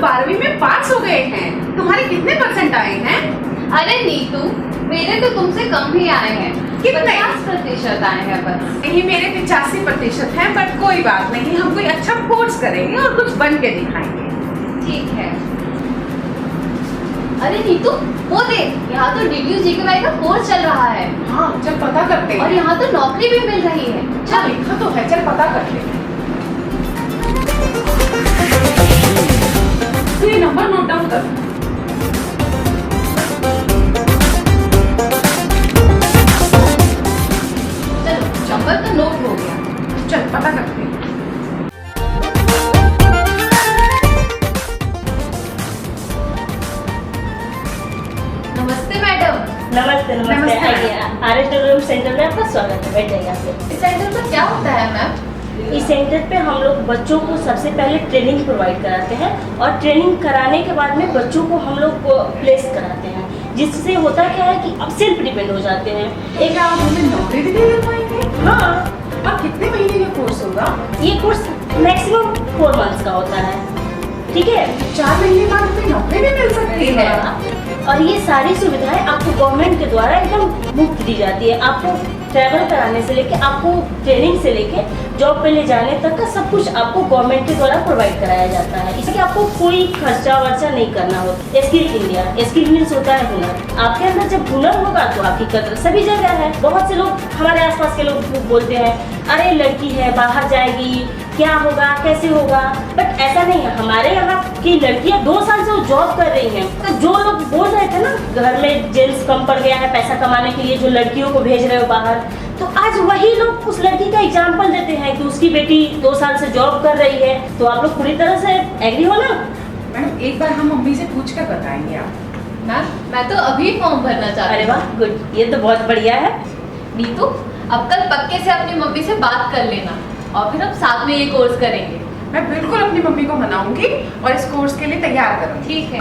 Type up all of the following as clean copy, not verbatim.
12वीं में पास हो गए हैं। तुम्हारे कितने परसेंट आए हैं? अरे नीतू, मेरे तो तुमसे कम ही आए हैं। कितने? 50% आए हैं बस। नहीं, मेरे 85% हैं, बट कोई बात नहीं, हम कोई अच्छा कोर्स करेंगे और कुछ बन के दिखाएंगे। ठीक है। अरे नीतू, वो देख, यहाँ तो DTU GKY का कोर्स चल रहा है। हाँ, चल पता करते हैं। और यहाँ तो नौकरी भी मिल रही है। चल, लिखा तो है, चल पता करते हैं। तू ये नंबर नोट डाउन कर। चलो, नंबर तो नोट हो गया। चल पता करते हैं। नमस्ते मैडम। नमस्ते नमस्ते। नमस्ते। आइए, RS डेवलपमेंट सेंटर में आपका स्वागत है। बैठ जाइए आप लोग। इस सेंटर पर क्या होता है मैम? इस सेंटर पे हम लोग बच्चों को सबसे पहले ट्रेनिंग प्रोवाइड कराते हैं और ट्रेनिंग कराने के बाद में बच्चों को हम लोग प्लेस कराते हैं, जिससे होता क्या है कि अब सेल्फ डिपेंड हो जाते हैं। एक आप हमें नौकरी भी दे पाएंगे? हाँ, अब कितने महीने का कोर्स होगा? ये कोर्स मैक्सिमम 4 मंथ्स का होता है। ठीक है। 4 महीने बाद हमें नौकरी भी मिल सकती है। और ये सारी सुविधाएं आपको गवर्नमेंट के द्वारा एकदम मुफ्त दी जाती है। आपको ट्रैवल कराने से लेके, आपको ट्रेनिंग से लेके जॉब पे ले जाने तक का सब कुछ आपको गवर्नमेंट के द्वारा प्रोवाइड कराया जाता है। इसलिए आपको कोई खर्चा वर्चा नहीं करना होता। स्किल इंडिया, स्किल मीन्स होता है हुनर। आपके अंदर जब हुनर होगा तो आपकी कदर सभी जगह है। बहुत से लोग, हमारे आसपास के लोग बोलते हैं, अरे लड़की है बाहर जाएगी, क्या होगा, कैसे होगा, बट ऐसा नहीं है। हमारे यहाँ की लड़कियां 2 साल से जॉब कर रही हैं। तो जो लोग बोल रहे थे ना, घर में जेंट्स कम पड़ गया है पैसा कमाने के लिए, जो लड़कियों को भेज रहे हो बाहर, तो आज वही लोग उस लड़की का एग्जाम्पल देते हैं कि उसकी बेटी 2 साल से जॉब कर रही है। तो आप लोग पूरी तरह से एग्री हो ना? मैडम, एक बार हम मम्मी से पूछ कर बताएंगे आप। मैम, मैं तो अभी फॉर्म भरना चाहती अरे हूँ। वाह, गुड, ये तो बहुत बढ़िया है। नीतू, अब कल पक्के से अपनी मम्मी से बात कर लेना और फिर हम साथ में ये कोर्स करेंगे। मैं बिल्कुल अपनी मम्मी को मनाऊंगी और इस कोर्स के लिए तैयार करूंगी। ठीक है।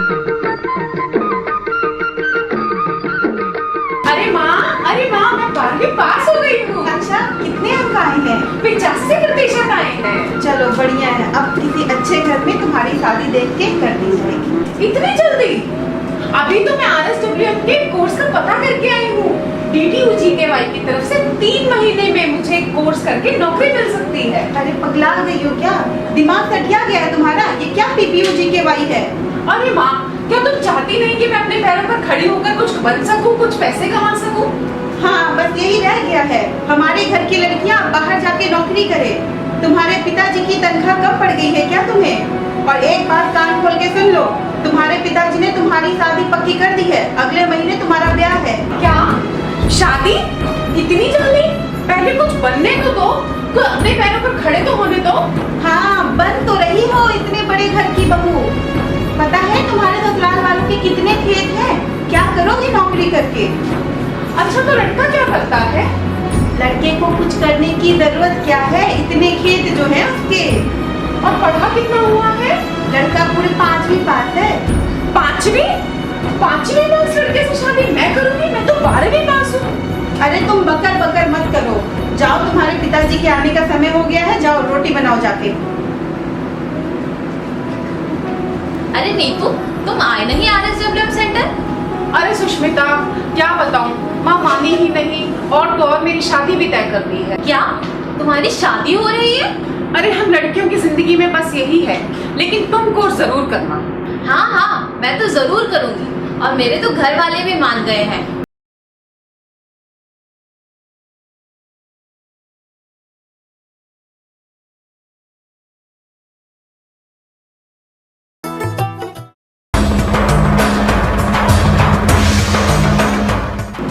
अरे माँ, मैं 12वीं पास हो गई हूँ। अच्छा, कितने अंक आए हैं? 85% आए हैं। चलो बढ़िया है। अब किसी अच्छे घर में तुम्हारी शादी देख के कर दी जाएगी। इतनी जल्दी? अभी तो मैं RSWM के कोर्स का पता करके आई हूँ। DTU GKY की तरफ से 3 महीने में मुझे कोर्स करके नौकरी मिल सकती है। अरे पगला गई हो क्या? दिमाग सटिया गया है तुम्हारा? ये क्या PPU GKY है? अरे माँ, क्या तुम चाहती नहीं कि मैं अपने पैरों पर खड़ी होकर कुछ बन सकूं, कुछ पैसे कमा सकूं? हाँ, बस यही रह गया है। हमारे घर की लड़कियाँ बाहर जाके नौकरी करे। तुम्हारे पिताजी की तनख्वाह कम पड़ गई है क्या तुम्हें? और एक बात कान खोल के सुन लो, तुम्हारे पिताजी ने तुम्हारी शादी पक्की कर दी है। अगले महीने तुम्हारा ब्याह है। क्या शादी? इतनी जल्दी? पहले कुछ बनने तो दो, तो अपने पैरों पर खड़े तो होने दो। हाँ, बन तो रही हो इतने बड़े घर की बहू। पता है तुम्हारे ससुराल वालों के कितने खेत हैं? क्या करोगी नौकरी करके? अच्छा, तो लड़का क्या करता है? लड़के को कुछ करने की जरूरत क्या है? इतने खेत जो है उसके। और पढ़ा कितना हुआ है? लड़का पूरे 5वीं पास है। 5वीं? 5वीं पास लड़के से शादी मैं करूंगी? मैं तो 12वीं पास हूँ। अरे तुम बकर बकर मत करो। जाओ, तुम्हारे पिताजी के आने का समय हो गया है। जाओ रोटी बनाओ जाके। अरे नीतू, तुम आए नहीं RSWM सेंटर? अरे सुष्मिता, क्या बताऊं, माँ मानी ही नहीं, और तो और मेरी शादी भी तय कर दी है। क्या तुम्हारी शादी हो रही है? अरे हम लड़कियों की जिंदगी में बस यही है, लेकिन तुम कोर्स जरूर करना। हाँ हाँ, मैं तो जरूर करूंगी और मेरे तो घर वाले भी मान गए हैं।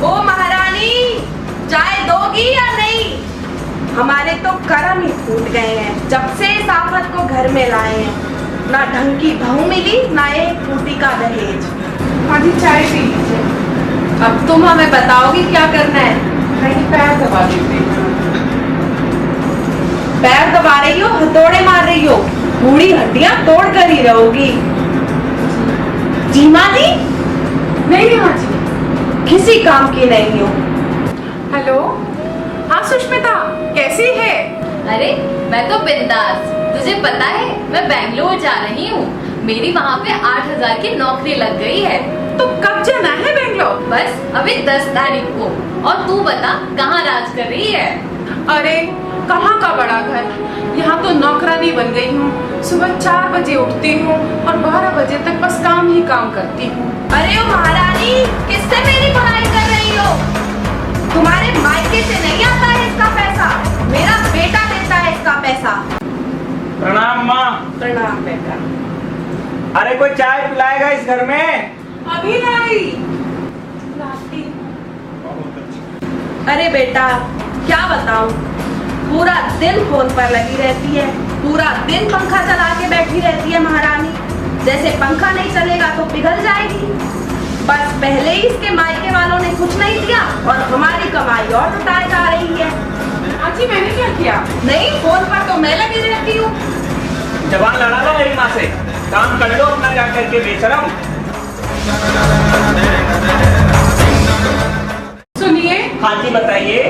ओ महारानी, चाय दोगी या नहीं? हमारे तो कर्म ही फूट गए हैं जब से इस आफत को घर में लाए हैं। ना ढंग की बहू मिली, ना एक फूटी का दहेज। हाँ जी, चाय पी लीजिए। अब तुम हमें बताओगी क्या करना है? कहीं पैर दबा देते हैं। पैर दबा रही हो, हथौड़े मार रही हो, बूढ़ी हड्डियां तोड़ कर ही रहोगी। जी माँ जी? नहीं माँ जी। किसी काम की नहीं हो। हेलो, हाँ सुष्मिता, कैसी है? अरे मैं तो बिंदास। तुझे पता है मैं बैंगलोर जा रही हूँ। मेरी वहाँ पे 8,000 की नौकरी लग गई है। तो कब जाना है बेंगलोर? बस अभी 10 तारीख को। और तू बता कहाँ राज कर रही है? अरे कहाँ का बड़ा घर, यहाँ तो नौकरानी बन गई हूँ। सुबह 4 बजे उठती हूँ और 12 बजे तक बस काम ही काम करती हूँ। अरे ओ महारानी, किससे मेरी पढ़ाई कर रही हो? तुम्हारे मायके से नहीं आता है इसका पैसा, मेरा बेटा देता है इसका पैसा। प्रणाम माँ। प्रणाम बेटा। अरे कोई चाय पिलाएगा इस घर में? अभी लाई। अरे बेटा क्या बताऊं, पूरा दिन फोन पर लगी रहती है, पूरा दिन पंखा चला के बैठी रहती है महारानी। जैसे पंखा नहीं चलेगा तो पिघल जाएगी। बस पहले ही इसके मायके वालों ने कुछ नहीं दिया और हमारी कमाई और लुटाई जा रही है। आजी मैंने क्या किया? नहीं, फोन पर तो मैं लगी रहती हूँ। जबान लड़ा लो मेरी माँ से, काम कर लो अपना जा करके बेशरम। सुनिए। हाँ जी बताइए।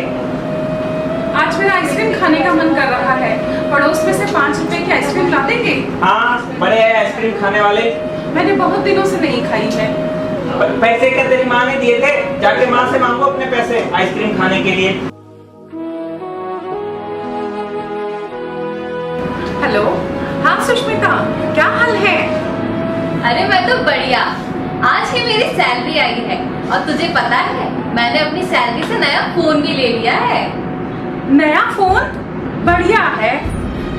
आज मेरा आइसक्रीम खाने का मन कर रहा है, पड़ोस में से 5 रुपए की आइसक्रीम ला देंगे? हाँ बड़े हैं आइसक्रीम खाने वाले। मैंने बहुत दिनों से नहीं खाई है। पैसे क्या तेरी माँ ने दिए थे? जाके माँ से मांगो अपने पैसे आइसक्रीम खाने के लिए। हेलो, हाँ सुष्मिता, क्या हाल है? अरे मैं तो बढ़िया। आज ही मेरी सैलरी आई है और तुझे पता है मैंने अपनी सैलरी से नया फोन भी ले लिया है। नया फोन? बढ़िया है।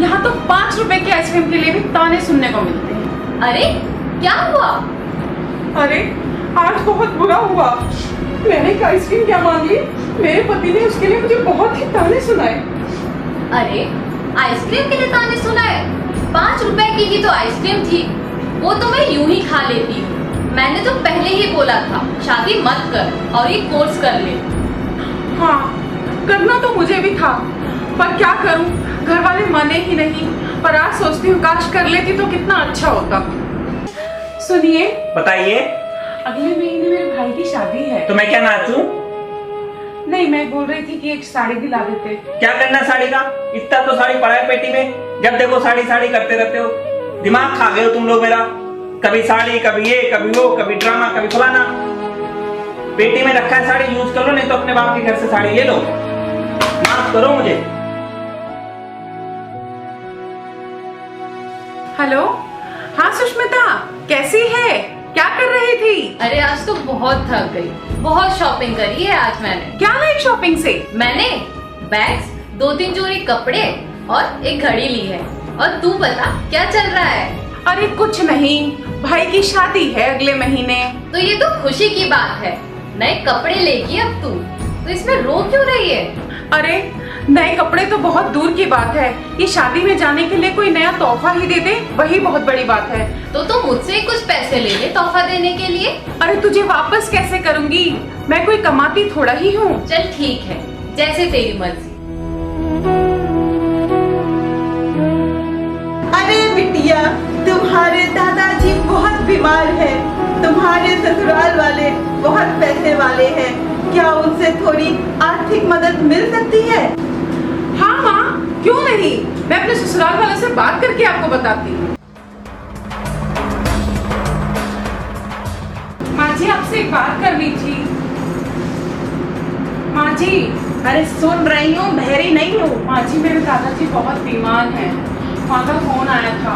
यहाँ तो 5 रुपए की आइसक्रीम के लिए भी ताने सुनने को मिलते हैं। अरे क्या हुआ? अरे आज बहुत बुरा हुआ। मैंने एक आइसक्रीम क्या मांग ली, मेरे पति ने उसके लिए मुझे बहुत ही ताने सुनाए। अरे आइसक्रीम के लिए ताने सुनाए? 5 रुपए की ही तो आइसक्रीम थी, वो तो मैं यूं ही खा लेती हूँ। मैंने तो पहले ही बोला था शादी मत कर और ये कोर्स कर ले। हाँ करना तो मुझे भी था, पर क्या करूं, घर वाले माने ही नहीं। पर आज सोचती हूँ काश कर लेती तो कितना अच्छा होता। सुनिए। बताइए। अगले महीने मेरे भाई की शादी है। तो मैं क्या नाचूं? नहीं, मैं बोल रही थी कि एक साड़ी दिला देते। क्या करना साड़ी का? इतना तो साड़ी पड़ा है पेटी में, जब देखो साड़ी साड़ी करते रहते हो। दिमाग खा गए हो तुम लोग मेरा। कभी साड़ी, कभी ये, कभी वो, कभी ड्रामा, कभी फलाना। पेटी में रखा है साड़ी, यूज कर लो, नहीं तो अपने बाप के घर से साड़ी ले लो। माफ करो मुझे। हेलो, हाँ सुष्मिता, कैसी है? क्या कर रही थी? अरे आज तो बहुत थक गई, बहुत शॉपिंग करी है आज मैंने। क्या लाई शॉपिंग से? मैंने बैग्स, 2-3 जोड़ी कपड़े और एक घड़ी ली है। और तू बता क्या चल रहा है? अरे कुछ नहीं, भाई की शादी है अगले महीने। तो ये तो खुशी की बात है, नए कपड़े लेगी अब तू, तो इसमें रो क्यों रही है? अरे नए कपड़े तो बहुत दूर की बात है, ये शादी में जाने के लिए कोई नया तोहफा ही दे दे, वही बहुत बड़ी बात है। तो तुम मुझसे कुछ पैसे ले ले तोहफा देने के लिए। अरे तुझे वापस कैसे करूंगी, मैं कोई कमाती थोड़ा ही हूँ। चल ठीक है, जैसे तेरी मर्जी। अरे बिटिया, तुम्हारे दादाजी बहुत बीमार हैं, तुम्हारे ससुराल वाले बहुत पैसे वाले हैं, क्या उनसे थोड़ी आर्थिक मदद मिल सकती है? हाँ माँ, क्यों नहीं, मैं अपने ससुराल वालों से बात करके आपको बताती हूँ। माँ जी आपसे एक बात करनी थी। माँ जी। अरे सुन रही हूँ, बहरी नहीं हूँ। माँ जी मेरे दादाजी बहुत बीमार हैं, वहाँ का फोन आया था,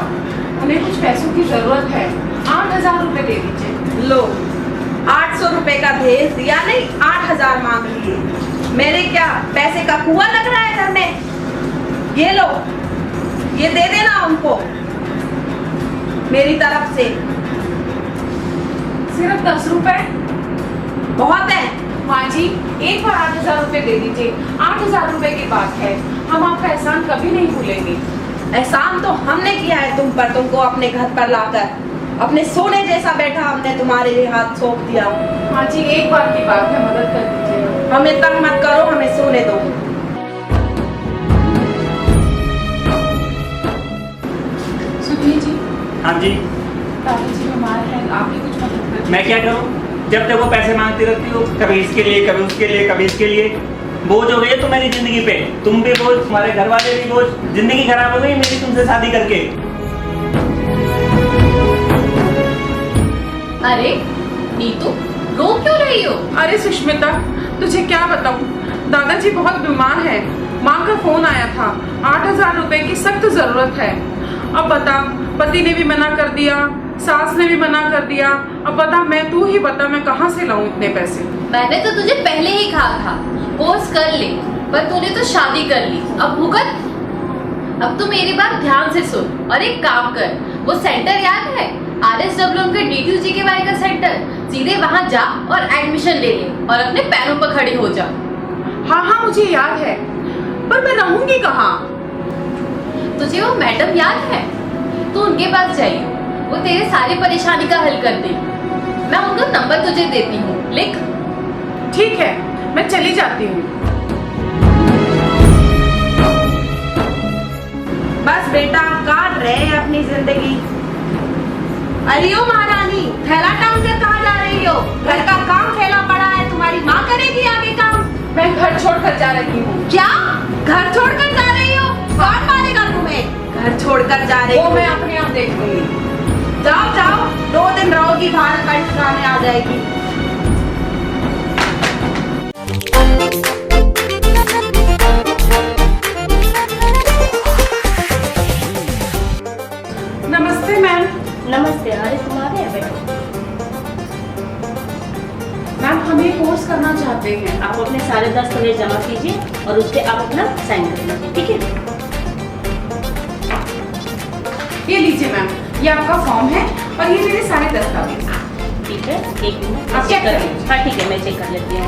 उन्हें कुछ पैसों की जरूरत है, 8,000 रुपए दे दीजिए। लो, 800 रुपए का भेज दिया, नहीं 8,000 मांग लिए। मेरे क्या पैसे का कुआं लग रहा है घर में? ये लो, ये दे देना उनको मेरी तरफ से। सिर्फ 10 रुपए? बहुत है। माँ जी एक बार 8,000 रुपए दे दीजिए, 8,000 रुपए की बात है, हम आपका एहसान कभी नहीं भूलेंगे। एहसान तो हमने किया है तुम पर, तुमको अपने घर पर लाकर अपने सोने जैसा बैठा हमने तुम्हारे लिए हाथ सौंप दिया। माँ जी एक बार की बात है, मदद कर दीजिए। हमें तंग मत करो, हमें सोने दो। सुनिए जी। हाँ जी। दादाजी बीमार है, आप ही कुछ मदद कर। मैं क्या करूँ, जब देखो पैसे मांगती रहती हो, कभी इसके लिए, कभी उसके लिए, कभी इसके लिए। बोझ हो गई है तुम मेरी जिंदगी पे, तुम भी बोझ, तुम्हारे घर वाले भी बोझ, जिंदगी खराब हो गई मेरी तुमसे शादी करके। अरे नीतू, रो क्यों रही हो? अरे सुष्मिता, तुझे क्या बताऊं, दादाजी बहुत बीमार है। माँ का फोन आया था, 8,000 रुपए की सख्त जरूरत है। अब बता, पति ने भी मना कर दिया, सास ने भी मना कर दिया। अब बता, तू ही बता, मैं कहाँ से लाऊं इतने पैसे? मैंने तो तुझे पहले ही कहा था कोर्स कर ले, पर तूने तो शादी कर ली। अब भुगत। अब तू मेरी बात ध्यान से सुन और एक काम कर, वो सेंटर याद है, RSW का DTUGKY का सेंटर, सीधे वहाँ जा और एडमिशन ले ले और अपने पैरों पर खड़ी हो जा। हाँ, मुझे याद है, पर मैं रहूंगी कहाँ? तुझे वो मैडम याद है? तू उनके पास जाइए, वो तेरे सारी परेशानी का हल कर देगी। मैं उनका नंबर तुझे देती हूँ, लिख। ठीक है, मैं चली जाती हूँ। बस बेटा, काट रहे हैं अपनी जिंदगी। अरे ओ महारानी, थैला टाउन से कहाँ जा रही हो? घर का काम फैला पड़ा है, तुम्हारी माँ करेगी आगे काम। मैं घर छोड़कर जा रही हूँ। क्या? घर छोड़कर जा रही हो? कौन मारेगा तुम्हें? घर छोड़कर जा रही वो हो? मैं अपने आप देख लूंगी। जाओ जाओ, 2 दिन रहोगी, बाहर का ठिकाने आ जाएगी। नमस्ते मैम। नमस्ते। अरे तुम्हारे यहाँ बैठो। मैम, हम ये कोर्स करना चाहते हैं। आप अपने सारे दस्तावेज जमा कीजिए और उस पर आप अपना साइन कर लीजिए, ठीक है? ये लीजिए मैम, ये आपका फॉर्म है और ये मेरे सारे दस्तावेज। ठीक है, 1 मिनट आप चेक check कर। करें। हाँ ठीक है, मैं चेक कर लेती हूँ।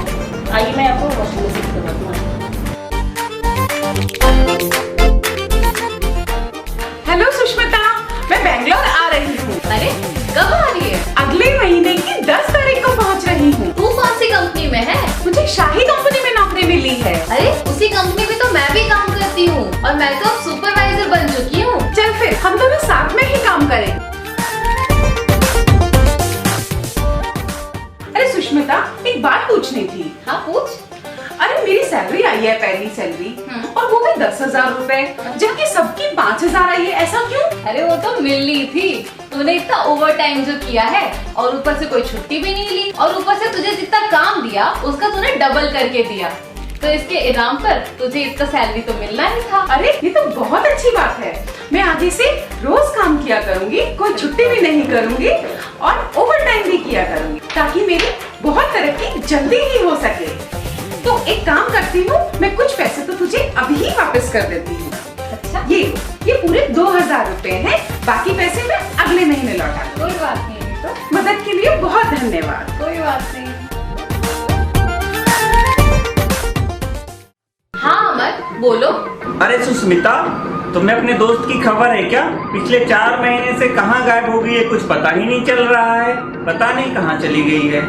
आइए, मैं आपको वॉशिंग में शिफ्ट करवा दूँगा। हेलो सुष्मिता, मैं बेंगलोर आ रही हूँ। अरे कब आ रही है? अगले महीने की 10 तारीख को पहुँच रही हूँ। तू कौन सी कंपनी में है? मुझे शाही कंपनी में नौकरी मिली है। अरे उसी कंपनी में तो मैं भी काम करती हूँ और मैं तो अब सुपरवाइजर बन चुकी हूँ। चल फिर हम दोनों साथ में ही काम करें। अरे सुष्मिता, एक बात पूछनी थी। हाँ पूछ। अरे मेरी सैलरी आई है, पहली सैलरी, और वो भी 10,000 रुपए, जबकि सबकी 5,000 आई है, ऐसा क्यों? अरे वो तो मिल ली थी, तूने इतना ओवर टाइम जो किया है और ऊपर से कोई छुट्टी भी नहीं ली और ऊपर से तुझे जितना काम दिया उसका तूने डबल करके दिया, तो इसके इनाम पर तुझे इतना सैलरी तो मिलना ही था। अरे ये तो बहुत अच्छी बात है। मैं आगे से रोज काम किया करूंगी, कोई छुट्टी भी नहीं करूंगी और ओवर टाइम भी किया करूंगी, ताकि मेरी बहुत तरक्की जल्दी ही हो सके। तो एक काम करती हूँ, मैं कुछ पैसे तो तुझे अभी ही वापस कर देती हूँ। अच्छा, ये पूरे 2,000 रुपए हैं, बाकी पैसे मैं अगले महीने लौटा दूंगी। कोई बात नहीं, तो मदद के लिए बहुत धन्यवाद। कोई बात नहीं। हाँ अमर, बोलो। अरे सुष्मिता, तुम्हें अपने दोस्त की खबर है क्या? पिछले 4 महीने से कहाँ गायब हो गई है, कुछ पता ही नहीं चल रहा है। पता नहीं कहाँ चली गई है।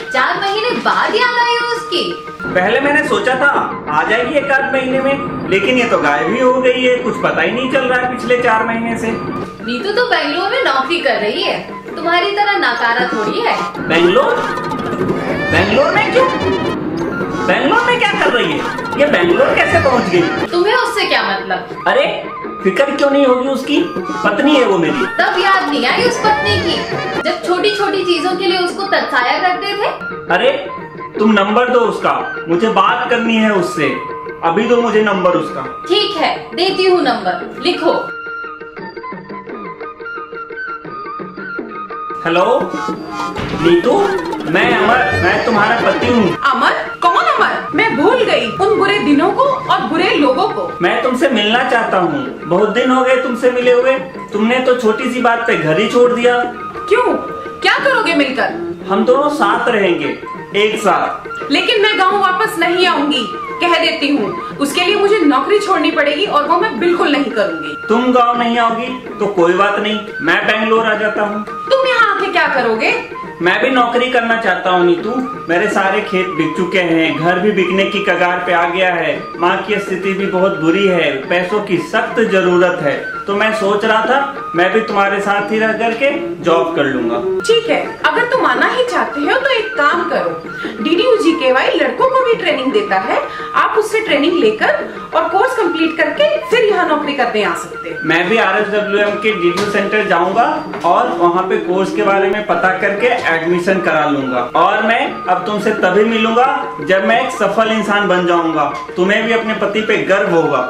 4 महीने बाद याद आई हो उसकी? पहले मैंने सोचा था आ जाएगी 1 महीने में, लेकिन ये तो गायब ही हो गई है। कुछ पता ही नहीं चल रहा है पिछले 4 महीने से। नीतू तो बेंगलुरु में नौकरी कर रही है, तुम्हारी तरह नाकारा थोड़ी है। बेंगलोर? बेंगलोर में क्यों? बेंगलोर में क्या कर रही है? ये बेंगलोर कैसे पहुंच गई? तुम्हें उससे क्या मतलब? अरे फिक्र क्यों नहीं होगी उसकी? पत्नी है वो मेरी। तब याद नहीं आई उस पत्नी की, जब छोटी छोटी चीजों के लिए उसको तरसाया करते थे। अरे तुम नंबर दो उसका, मुझे बात करनी है उससे। अभी दो मुझे नंबर उसका। ठीक है, देती हूँ नंबर, लिखो। हेलो नीतू, मैं अमर, मैं तुम्हारा पति हूँ। अमर? कौन अमर? मैं भूल गई उन बुरे दिनों को और बुरे लोगों को। मैं तुमसे मिलना चाहता हूँ, बहुत दिन हो गए तुमसे मिले हुए। तुमने तो छोटी सी बात पे घर ही छोड़ दिया। क्यों? क्या करोगे मिलकर? हम दोनों साथ रहेंगे, एक साथ। लेकिन मैं गांव वापस नहीं आऊंगी, कह देती हूँ। उसके लिए मुझे नौकरी छोड़नी पड़ेगी और वो मैं बिल्कुल नहीं करूंगी। तुम गांव नहीं आओगी तो कोई बात नहीं, मैं बेंगलोर आ जाता हूँ। तुम यहाँ आके क्या करोगे? मैं भी नौकरी करना चाहता हूँ नीतू। मेरे सारे खेत बिक चुके हैं, घर भी बिकने की कगार पे आ गया है, माँ की स्थिति भी बहुत बुरी है, पैसों की सख्त जरूरत है। तो मैं सोच रहा था मैं भी तुम्हारे साथ ही रह करके जॉब कर लूंगा। ठीक है, अगर तुम आना ही चाहते हो तो एक काम करो, DDU-GKY लड़कों को भी ट्रेनिंग देता है, आप उससे ट्रेनिंग लेकर और कोर्स कंप्लीट करके फिर यहाँ नौकरी करने आ सकते हैं। मैं भी RSWM के DDU सेंटर जाऊंगा और वहाँ पे कोर्स के बारे में पता करके एडमिशन करा लूंगा, और मैं अब तुमसे तभी मिलूंगा जब मैं एक सफल इंसान बन जाऊंगा। तुम्हें भी अपने पति पे गर्व होगा।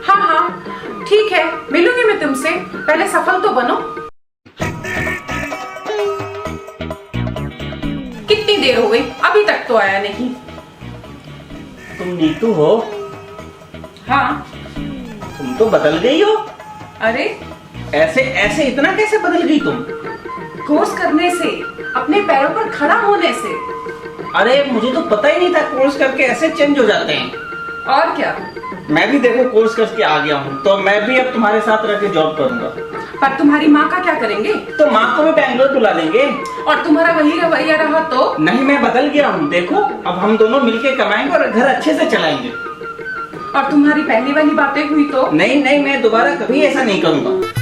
हाँ हाँ ठीक है, मिलूंगी मैं तुमसे, पहले सफल तो बनो। कितनी देर हो गई, अभी तक तो आया नहीं। तुम नीतू हो? हाँ। तुम तो बदल गई हो। अरे ऐसे ऐसे इतना कैसे बदल गई तुम? कोर्स करने से, अपने पैरों पर खड़ा होने से। अरे मुझे तो पता ही नहीं था कोर्स करके ऐसे चेंज हो जाते हैं। और क्या, मैं भी देखो कोर्स करके आ गया हूँ, तो मैं भी अब तुम्हारे साथ रह के जॉब करूंगा। पर तुम्हारी माँ का क्या करेंगे? तो माँ को भी बैंगलोर बुला लेंगे। और तुम्हारा वही रवैया रहा तो? नहीं, मैं बदल गया हूँ। देखो अब हम दोनों मिलके कमाएंगे और घर अच्छे से चलाएंगे। और तुम्हारी पहली वाली बातें हुई तो? नहीं नहीं, मैं दोबारा कभी ऐसा नहीं करूंगा।